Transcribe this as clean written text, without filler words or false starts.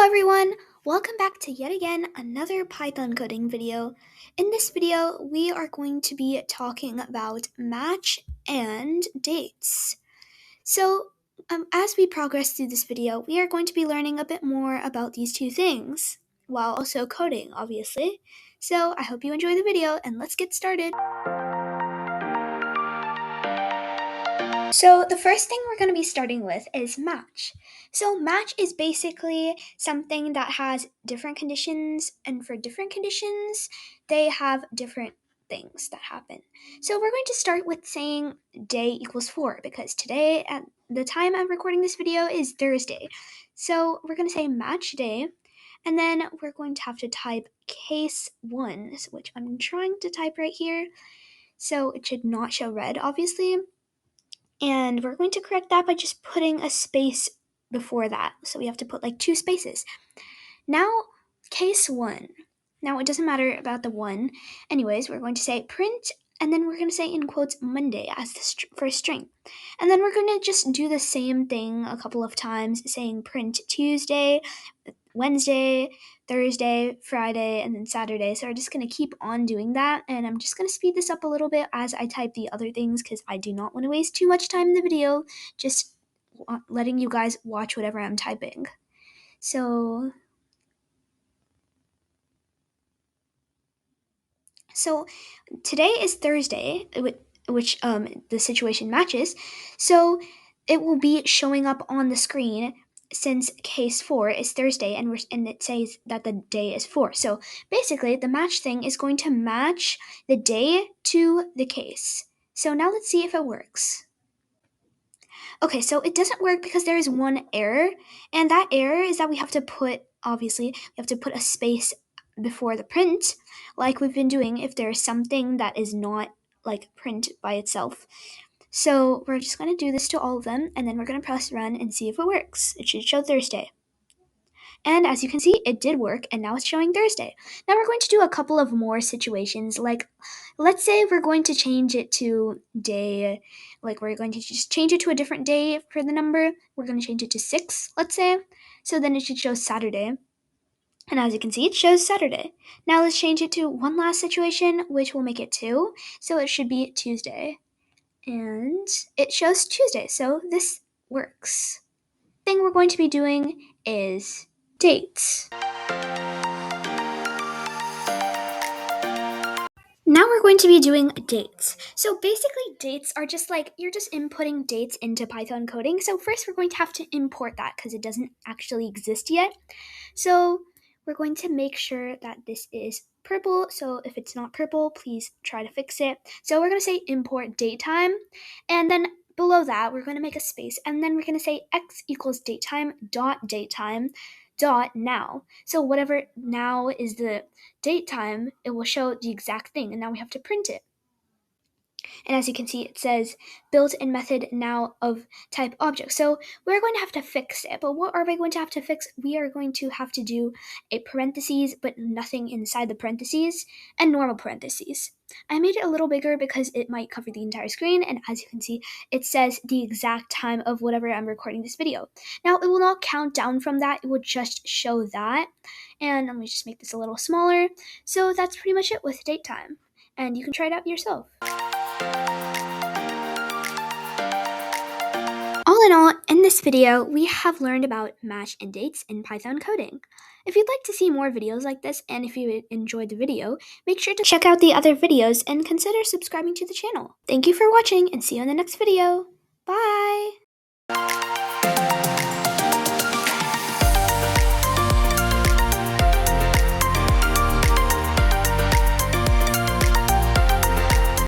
everyone, welcome back to yet again another Python coding video. In this video, we are going to be talking about match and dates. So, as we progress through this video, we are going to be learning a bit more about these two things, while also coding, obviously. So, I hope you enjoy the video, and let's get started. So the first thing we're going to be starting with is match. So match is basically something that has different conditions, and for different conditions, they have different things that happen. So we're going to start with saying day equals 4 because today at the time I'm recording this video is Thursday. So we're going to say match day, and then we're going to have to type case 1, which I'm trying to type right here. So it should not show red, obviously. And we're going to correct that by just putting a space before that. So we have to put like 2 spaces. Now, case 1. Now, it doesn't matter about the 1. Anyways, we're going to say print, and then we're going to say in quotes Monday as the first string. And then we're going to just do the same thing a couple of times, saying print Tuesday, Wednesday, Thursday, Friday, and then Saturday. So we're just going to keep on doing that, and I'm just going to speed this up a little bit as I type the other things because I do not want to waste too much time in the video just letting you guys watch whatever I'm typing. So today is Thursday, which the situation matches. So it will be showing up on the screen since case 4 is Thursday and it says that the day is 4. So basically the match thing is going to match the day to the case. So now let's see if it works. Okay, so it doesn't work because there is one error, and that error is that we have to put a space before the print, like we've been doing if there's something that is not like print by itself. So we're just going to do this to all of them, and then we're going to press run and see if it works. It should show Thursday. And as you can see, it did work, and now it's showing Thursday. Now we're going to do a couple of more situations, like let's say we're going to change it to day, like we're going to just change it to a different day for the number. We're going to change it to 6, let's say. So then it should show Saturday. And as you can see, it shows Saturday. Now let's change it to one last situation, which will make it 2. So it should be Tuesday. And it shows Tuesday, so this works. The thing we're going to be doing is dates. Now we're going to be doing dates. So basically dates are just like, you're just inputting dates into Python coding. So first we're going to have to import that because it doesn't actually exist yet. So we're going to make sure that this is purple. So if it's not purple, please try to fix it. So we're going to say import datetime, and then below that we're going to make a space, and then we're going to say x equals datetime dot now. So whatever now is the date time, it will show the exact thing, and now we have to print it. And as you can see, it says built-in method now of type object. So we're going to have to fix it. But what are we going to have to fix? We are going to have to do a parentheses, but nothing inside the parentheses, and normal parentheses. I made it a little bigger because it might cover the entire screen. And as you can see, it says the exact time of whatever I'm recording this video. Now, it will not count down from that. It will just show that. And let me just make this a little smaller. So that's pretty much it with date time. And you can try it out yourself. All in all, in this video, we have learned about match and dates in Python coding. If you'd like to see more videos like this, and if you enjoyed the video, make sure to check out the other videos and consider subscribing to the channel. Thank you for watching, and see you in the next video. Bye!